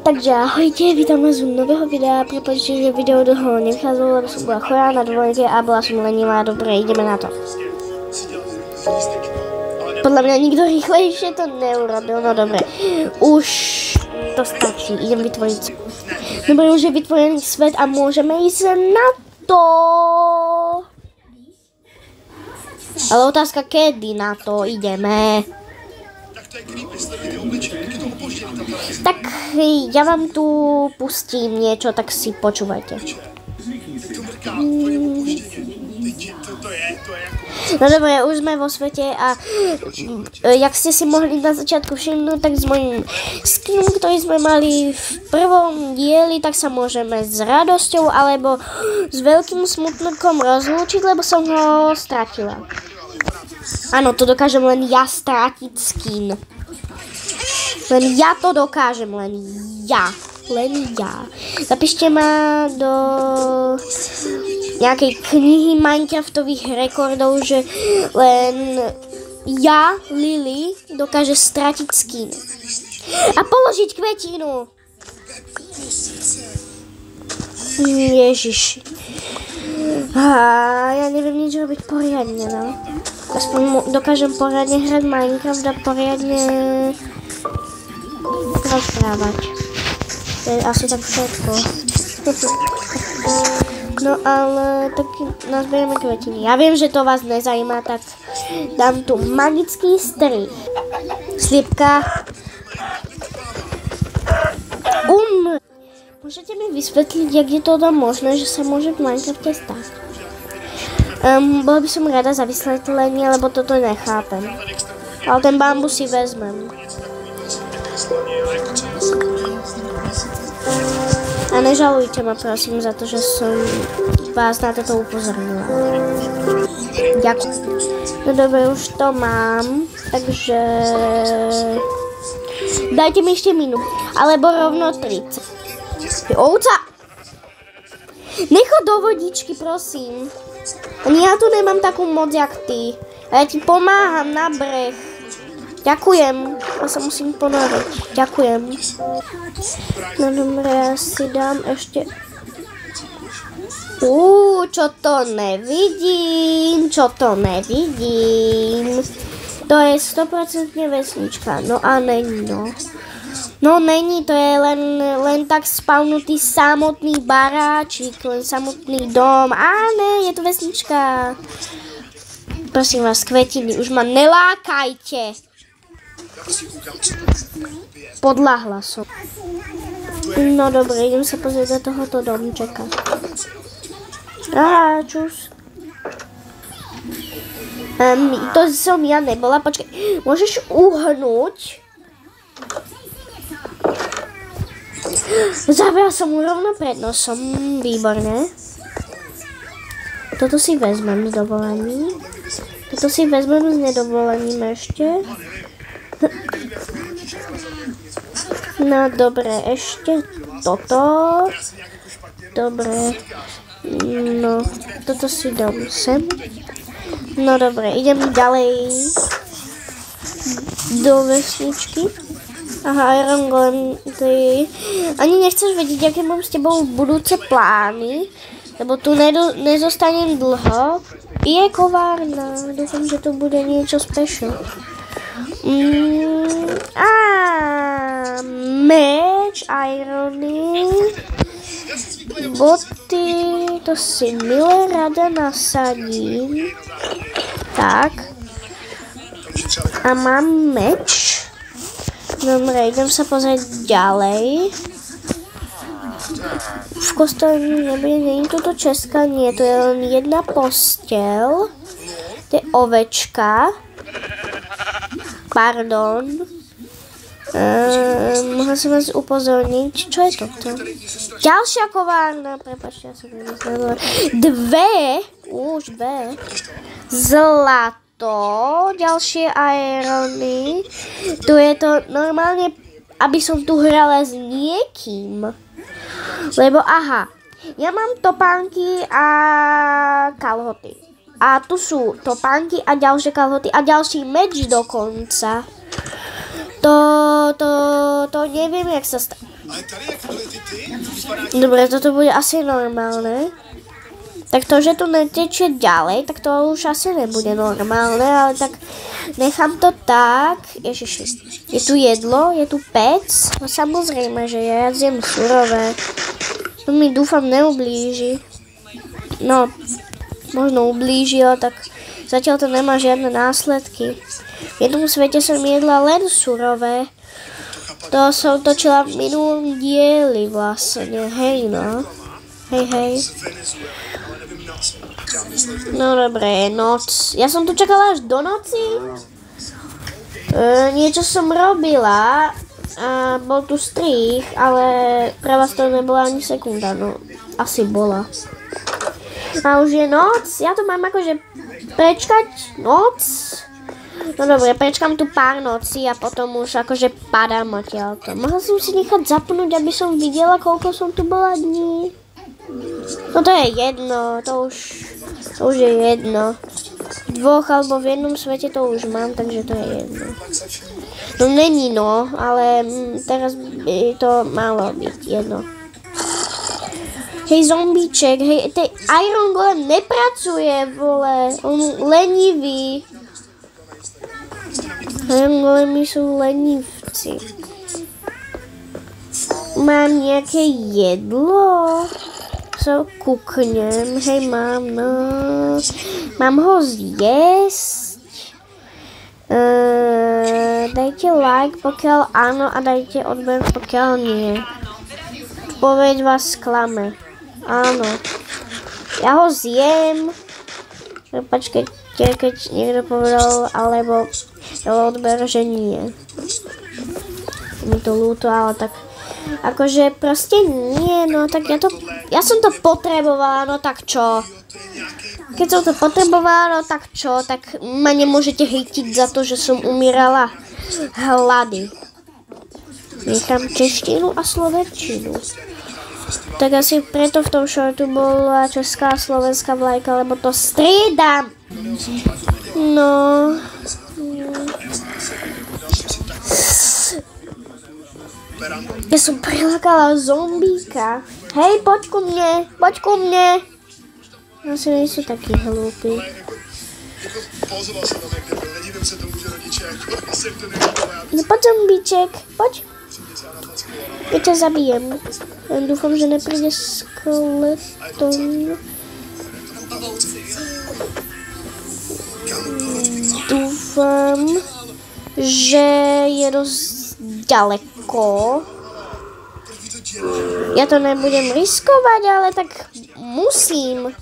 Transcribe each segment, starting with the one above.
Takže ahojte, vítam vás u nového videa. Prepáčte, že video dlho nevychádzalo, lebo som bola chorá na dovolenke a bola som lenivá. Dobre, ideme na to. Podľa mňa nikto rýchlejšie to neurobil, no dobre. Už to stačí, idem vytvoriť. Dobre, už je vytvorený svet a môžeme ísť na to. Ale otázka, kedy na to ideme. Tak ja vám tu pustím niečo, tak si počúvajte. No dobre, už sme vo svete a jak ste si mohli na začiatku všimnúť, tak s mojím skinom, ktorý sme mali v prvom dieli, tak sa môžeme s radosťou alebo s veľkým smutkom rozlúčiť, lebo som ho stratila. Áno, to dokážem len ja stratiť skin. Len ja to dokážem, len ja. Zapíšte ma do nejakej knihy Minecraftových rekordov, že len ja, Lily, dokáže stratiť skin. A položiť kvetinu. Ježiš. Ja neviem nič robiť poriadne, no. Aspoň dokážem poriadne hrať Minecraft a poriadne rozprávať. To je asi tak všetko. No ale tak nazberieme kvetiny. Ja viem, že to vás nezajíma, tak dám tu magický strih. Slipka. Môžete mi vysvetliť, jak je to možné, že sa môže v Minecrafte stať? Bola by som rada za vysvetlenie, lebo toto nechápem. Ale ten bambus si vezmem. A nežalujte ma prosím za to, že som vás na toto upozornila. Ďakujem. No dobre, už to mám, takže dajte mi ešte minút, alebo rovno 30. Ovca! Nechod do vodičky, prosím. Ani ja tu nemám takú moc, jak ty. A ja ti pomáham na breh. Ďakujem. Ja sa musím ponoriť. Ďakujem. No dobre, ja si dám ešte... čo to nevidím. To je 100% vesnička. No a není, no. No není, to je len tak spavnutý samotný baráčik, len samotný dom. Á, ne, je to vesnička. Prosím vás, kvetiny, už ma nelákajte. Podľahla som. No dobre, idem sa pozrieť do tohoto domčeka. Á, čus. To som ja nebola, počkaj, môžeš uhnúť? Zabral som mu rovno pred nosom, výborné. Toto si vezmem s dovolením. Toto si vezmem s nedovolením ešte. No dobre, ešte toto. Dobre. No, toto si dám sem. No dobre, idem ďalej do vesničky. Aha, Iron Golem, ani nechceš vedieť, aké mám s tebou budúce plány, lebo tu nezostanem dlho. Je kovárna, dúfam, že to bude niečo special. Meč, irony, boty, to si milé rada nasadím. Tak. A mám meč. Dobre, idem sa pozrieť ďalej. V kostole nebude, nie je toto česká, nie, to je len jedna posteľ. To je ovečka. Pardon. Mohla som vás upozorniť. Čo je toto? Ďalšia kovárna. Prepáčte, ja som nemyslela. Dve. Zlato. Ďalšie irony. Tu je to normálne, aby som tu hrala s niekým. Lebo aha, ja mám topánky a kalhoty. A tu sú topánky a ďalšie kalhoty a ďalší meč dokonca. To to neviem, jak sa stane. Dobre, toto bude asi normálne. Tak to, že tu netečie ďalej, tak to už asi nebude normálne, ale tak nechám to tak. Ježiši, je tu jedlo, je tu pec, no samozrejme, že ja zjem surové. To mi dúfam neublíži. No, možno ublížilo, tak zatiaľ to nemá žiadne následky. V jednom svete som jedla len surové. To som točila v minulom dieli vlastne, hej no. Hej. No dobre, noc. Ja som tu čakala až do noci. Niečo som robila. A bol tu strih, ale pre vás to nebola ani sekunda, no. Asi bola. A už je noc. Ja tu mám akože prečkať noc. No dobre, prečkám tu pár nocí a potom už akože padám odtiaľto. Mohla som si nechať zapnúť, aby som videla, koľko som tu bola dní. No to je jedno, to už je jedno. V dvoch alebo v jednom svete to už mám, takže to je jedno. No není no, ale teraz by to malo byť jedno. Hej zombíček, hej, tej Iron Golem nepracuje, vole, on lenivý. Iron Golemy sú lenivci. Mám nejaké jedlo? Co kúknem, hej mám, no. Mám ho zjesť. Dajte like, pokiaľ áno, a dajte odber, pokiaľ nie. Odpoveď vás sklame. Áno. Ja ho zjem. Počkajte, keď niekto povedal, alebo odber, že nie. Mi to ľúto, ale tak akože proste nie, no tak ja som to potrebovala, no tak čo? Keď som to potrebovala, no tak čo? Tak ma nemôžete hejtiť za to, že som umírala hlady. Nechám češtinu a slovenčinu. Tak asi preto v tom shortu bola česká a slovenská vlajka, lebo to striedam. No. Ja som prilákala zombíka. Hej, poď ku mne. Asi nie sú takí hlúpi. No poď zombíček, poď. Ja ťa zabijem. Ja dúfam, že nepríde skeleton. Dúfam, že je dosť ďaleko. Ja to nebudem riskovať, ale tak musím.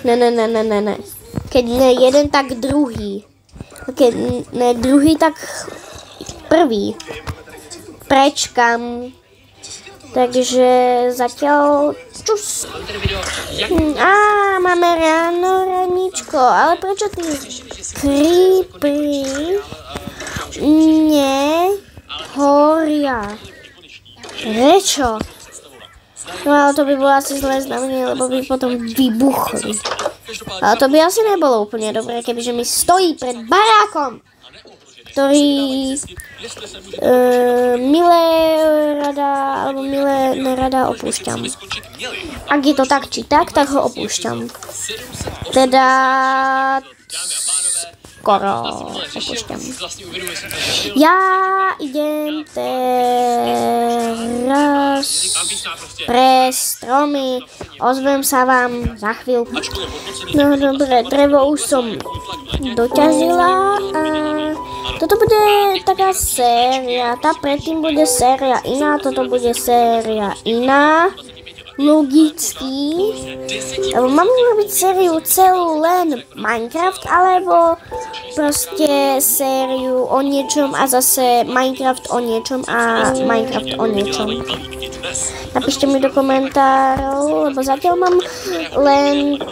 Ne. Keď ne jeden, tak druhý. Keď ne druhý, tak prvý. Prečkam. Takže zatiaľ čus. Máme ráničko. Ale prečo ty creepy nehoria? Prečo? No ale to by bolo asi zlé znamenie, lebo by potom vybuchli. Ale to by asi nebolo úplne dobré, kebyže mi stojí pred barákom, ktorý milé nerada opúšťam. Ak je to tak či tak ho opúšťam. Teda skoro opúšťam. Ja idem teraz pre stromy. Ozvem sa vám za chvíľku. No dobre, drevo už som doťažila a toto bude taká séria. Tá predtým bude séria iná, toto bude séria iná. Logicky. Lebo mám urobiť sériu celú len Minecraft, alebo proste sériu o niečom a zase Minecraft o niečom a Minecraft o niečom. Napíšte mi do komentárov, lebo zatiaľ mám len 3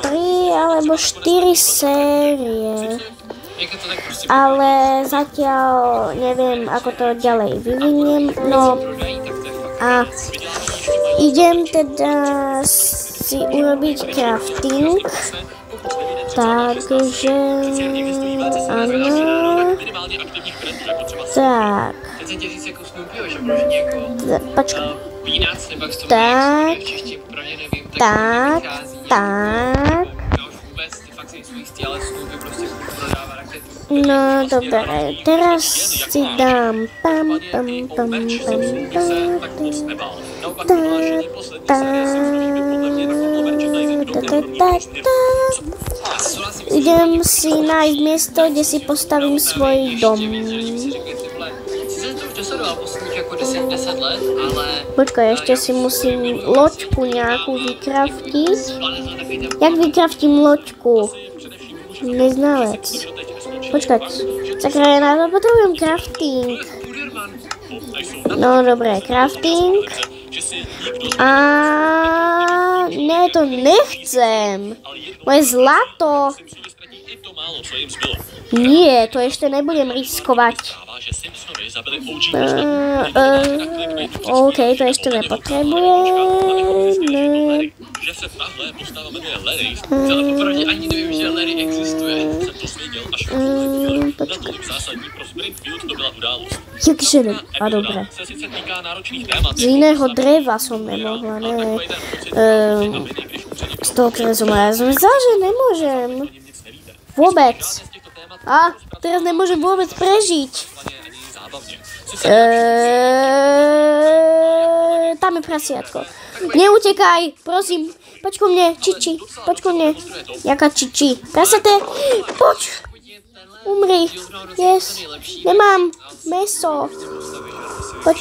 alebo 4 série. Ale zatiaľ neviem, ako to ďalej vyviniem. No a idem teda si urobiť crafting. Takže áno. sociálně aktivních trendů, jako třeba Tak. teď jsem tě říct jako Snoopyho, že vloženě jako Počkej. Peanuts, nebo jak se to Tak. jmenuje v češtině, popravdě nevím, Tak. vychází Tak. já už vůbec, ty fakt si nejsou jistý, ale Snoopy prostě prodává raketu. No dobré, teraz si dám pam. Idem si nájsť miesto, kde si postavím svoj dom. Počkaj, ešte si musím loďku nejakú vykraftiť. Jak vykraftím loďku? Neznalec. Počkať, sakra, ja na to potrebujem crafting. No dobré, crafting. A ne, to nechcem. Moje zlato. Nie, to ešte nebudem riskovať. OK, to ešte nepotrebujem. Že se tahle postava jmenuje Larry, ale popravdě ani nevím, že Larry existuje. Jsem to svěděl až natolik zásadní pro Springfield to byla událost. Jakže ne? A dobré. Se sice týká náročných témat. Z jiného dreva som nemohla, ne. Z toho trezu ja som myslela, že nemôžem. Vôbec. A teraz nemôžem vôbec prežiť. Tam je prasiatko. Neutekaj, prosím. Poď ku mne, Čiči. Poď ku mne. Jaká Čiči? Prasete? Poď. Umri. Yes. Nemám meso. Poď.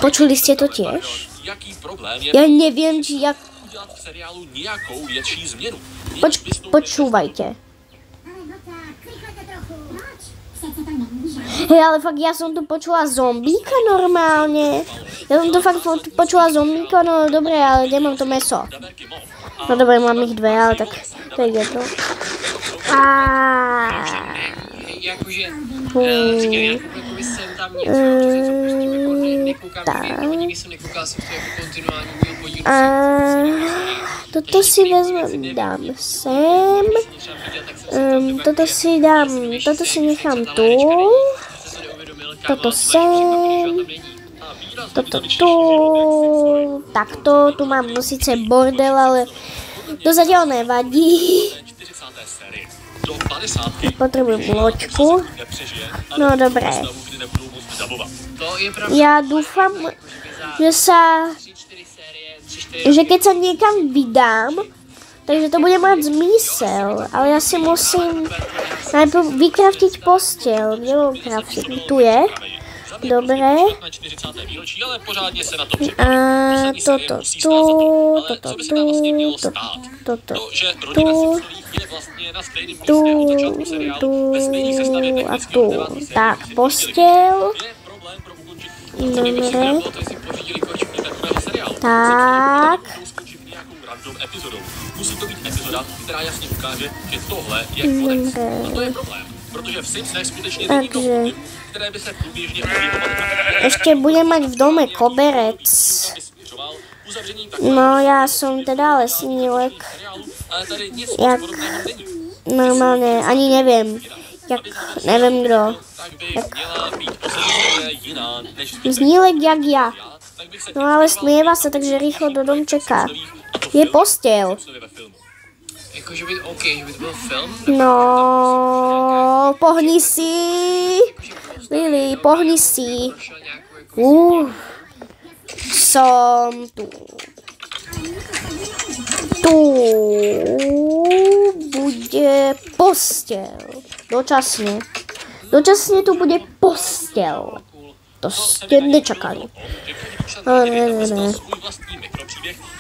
Počuli ste to tiež? Ja neviem, či jak... Počúvajte. Hej, ale fakt, ja som tu počula zombíka normálne. Ja som tu fakt počula zombíka, no dobre, ale nemám to meso. No dobre, mám ich dve, ale tak to je jedno. Toto si vezmem, dám sem. Toto si nechám tu. Toto sem. Toto tu. Takto, tu mám síce bordel, ale to zatiaľ nevadí. Potrebujem loďku. No dobré. Ja dúfam, že keď sa niekam vydám, takže to bude mať zmysel. Ale ja si musím najprv vykraftiť posteľ. Kde mám kraftiť? Tu je. Dobre. A toto tu. A tu. Tak, posteľ. Dobre. Tak. Musí to být epizoda, která jasně ukáže, že tohle je konec. A to je problém, protože v Simpsonech skutečně není to motiv, které by se průběžně objevovat. Ešte budem mať v dome koberec. No ja som teda lesnílek. Jak normálne, ani neviem. Neviem kto. Snílek jak ja. No ale smieva sa, takže rýchlo do domčeka. Je posteľ. No, pohni si. Lili, pohni si. Som tu. Tu bude posteľ. Dočasne. Dočasne tu bude posteľ. To ste nečakali.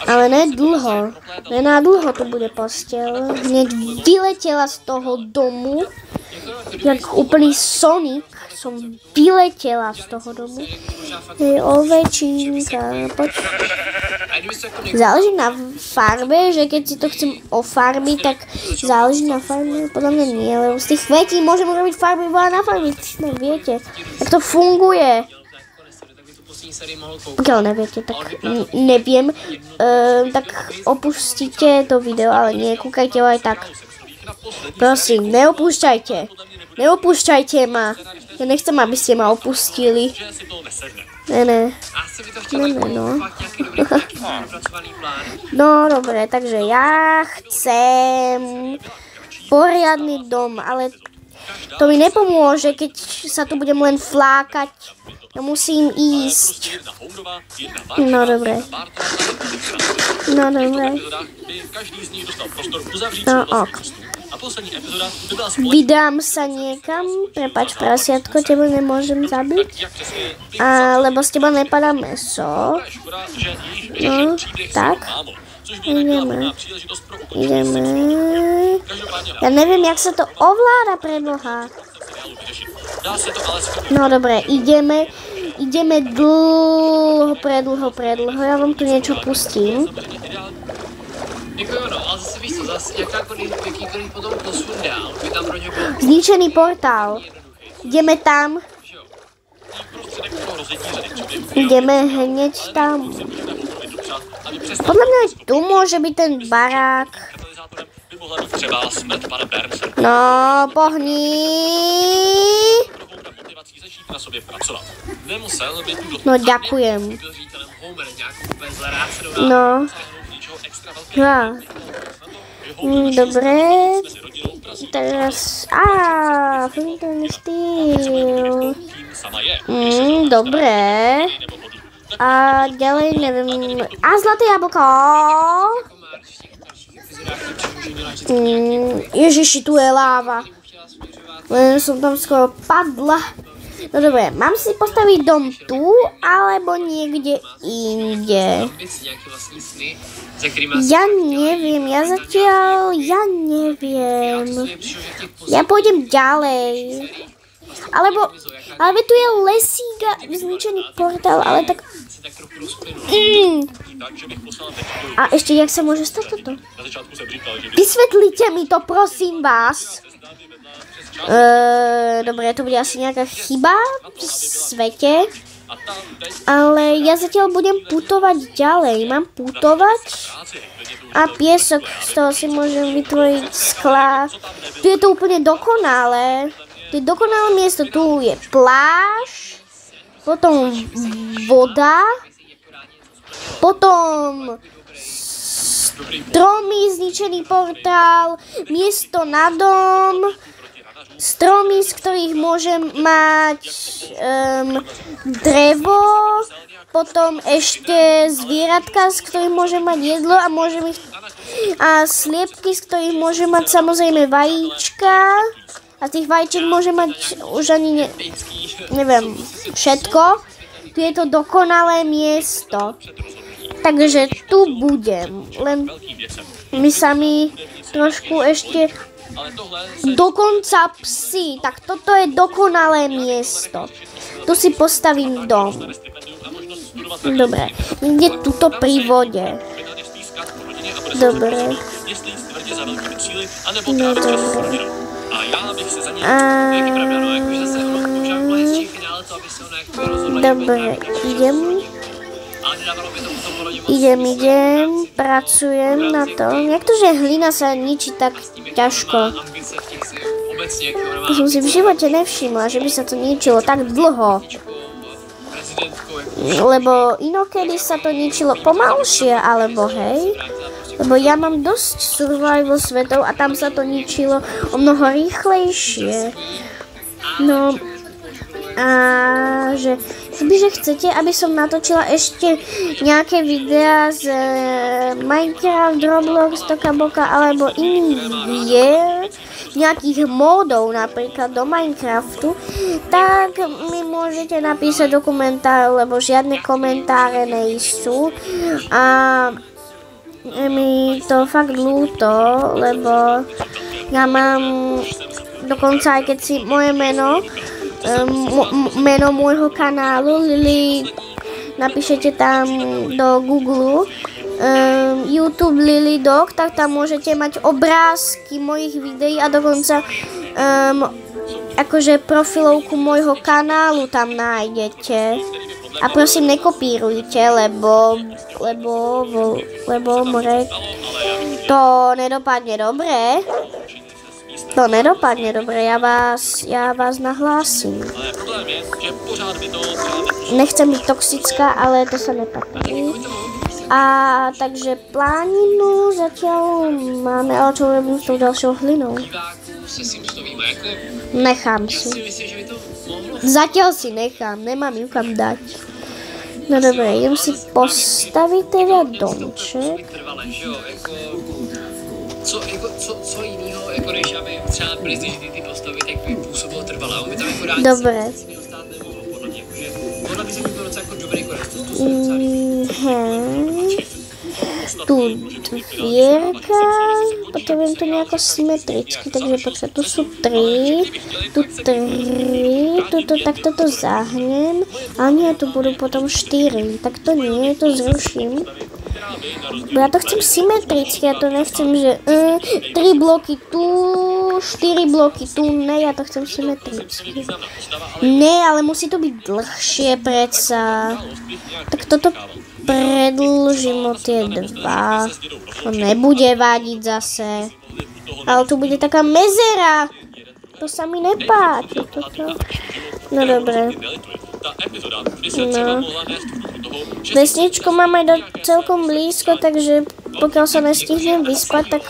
Ale ne dlho. Ne na dlho to bude posteľ. Hneď vyletela z toho domu. Jak úplný Sonic som vyletela z toho domu. Hej, ovečínka. Poď. Záleží na farbe, že keď si to chcem ofarbiť, tak záleží na farbe. Podľa mňa nie, lebo z tých kvetí môžem urobiť farby veľa na farby. No, viete, tak to funguje. Pokiaľ neviete, tak neviem. Tak opustíte to video, ale nie, kúkajte ho aj tak. Prosím, neopúšťajte. Neopúšťajte ma. Ja nechcem, aby ste ma opustili. Ne, no. No, dobre, takže ja chcem poriadny dom, ale to mi nepomôže, keď sa tu budem len flákať. Ja musím ísť. No, dobre. No, dobre. No, ok. Vydám sa niekam. Prepáč, prasiatko, teba nemôžem zabiť. Lebo z teba nepadá meso. No, tak. Ideme. Ja neviem, jak sa to ovláda, preboha. No dobre, ideme predlho. Ja vám tu niečo pustím. Zničený portál. Ideme tam. Ideme hneď tam. Podľa mňa tu môže byť ten barák. No, pohni. No, ďakujem. No. Ja. Dobre. Teraz... ten štýl. Dobre. A ďalej neviem... zlaté jablko. Ježiši, tu je láva. Len som tam skoro padla. No dobre, mám si postaviť dom tu, alebo niekde inde? Ja neviem, ja neviem. Ja pôjdem ďalej. Ale tu je lesík a zničený portál, ale tak... A ešte, jak sa môže stať toto? Vysvetlite mi to, prosím vás. Dobre, to bude asi nejaká chyba v svete. Ale ja zatiaľ budem putovať ďalej. Mám putovať. A piesok, z toho si môžem vytvoriť sklad. Tu je to úplne dokonalé. Tu je dokonalé miesto. Tu je pláž. Potom voda. Potom stromy, zničený portál. Miesto na dom. Stromy, z ktorých môžem mať drevo, potom ešte zvieratka, z ktorých môžem mať jedlo a sliepky, z ktorých môžem mať samozrejme vajíčka a z tých vajíček môžem mať už ani neviem, všetko. Tu je to dokonalé miesto. Takže tu budem, len my sami trošku ešte dokonca psy, tak toto je dokonalé miesto. Tu si postavím dom. Dobre, niekde tuto pri vode. Dobre. No dobre. Dobre, idem, pracujem na tom. Jak to, že hlina sa ničí tak ťažko? To som si v živote nevšimla, že by sa to ničilo tak dlho. Lebo inokedy sa to ničilo pomalšie, alebo hej? Lebo ja mám dosť survival svetov a tam sa to ničilo o mnoho rýchlejšie. No... A že chcete, aby som natočila ešte nejaké videá z Minecraft, Roblox, Tokaboka alebo iných hier, nejakých módov napríklad do Minecraftu, tak mi môžete napísať do komentárov, lebo žiadne komentáre nejsú. A je mi to fakt ľúto, lebo ja mám dokonca aj keď si moje meno môjho kanálu Lily, napíšete tam do Google YouTube Lily Dog, tak tam môžete mať obrázky mojich videí a dokonca akože profilovku môjho kanálu tam nájdete. A prosím, nekopírujte, lebo more to nedopadne dobre. To nedopadne dobre, já vás nahlásím. Ale problém je, že pořád by to třeba Nechcem být toxická, ale to se nepatří. A takže pláninu zatiaľ máme, ale čo robím s tou dalšou hlinou? diváků se simstovíme, jako Nechám si. si myslím, že by to mohlo Zatiaľ si nechám, nemám ju kam dať. No dobré, idem si postaviť teda domček. trvale, že jo, jako co jinýho, jako než aby třeba prestižní ty postavy, tak by působilo trvalé, on by tam jako rád Dobré. nic jiného stát nemohlo, podle mě, jakože tohle by se mi bylo docela jako dobrý konec, to se docela líbí. Tu dvierka, potrebujem to nejako symetricky, takže počkaj, tu sú 3, tu 3, takto to zahnem, a nie, tu budú potom 4, tak to nie, to zruším. Ja to chcem symetricky, ja to nechcem, že 3 bloky tu, 4 bloky tu, ne, ja to chcem symetricky. Ne, ale musí to byť dlhšie predsa. Tak toto predĺžim o tie 2. To nebude vadiť zase. Ale tu bude taká mezera. To sa mi nepáči. Toto. No dobre. No. Vesničku máme celkom blízko, takže pokiaľ sa nestihnem vyspať, tak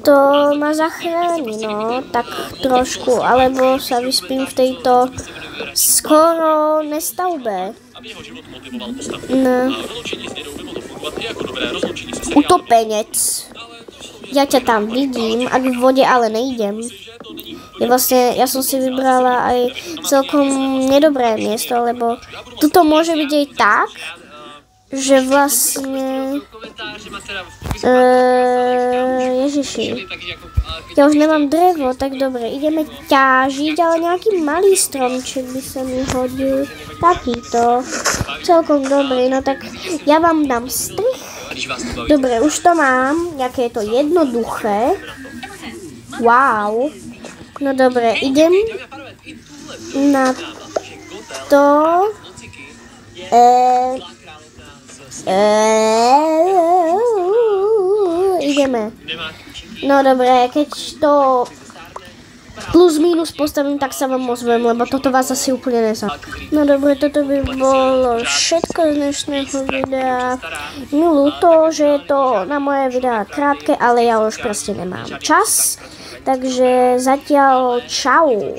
to ma zachráni, no, tak trošku, alebo sa vyspím v tejto skoro nestavbe. No. Utopenec. Ja ťa tam vidím, ak v vode ale nejdem. Ja som si vybrala aj celkom nedobré miesto, lebo tuto môže byť aj tak, že vlastne... Ježiši. Ja už nemám drevo, tak dobre, ideme ťažiť, ale nejaký malý stromček by sa mi hodil. Takýto. Celkom dobrý, no tak ja vám dám strich. Dobre, už to mám, jaké je to jednoduché. Wow. No dobre, idem na to. Ideme. No dobre, keď to plus minus postavím, tak sa vám ozvem, lebo toto vás asi úplne nezaujíma. No dobre, toto by bolo všetko z dnešného videa. Mi ľúto, že je to na moje videa krátke, ale ja už proste nemám čas. Takže zatiaľ čau.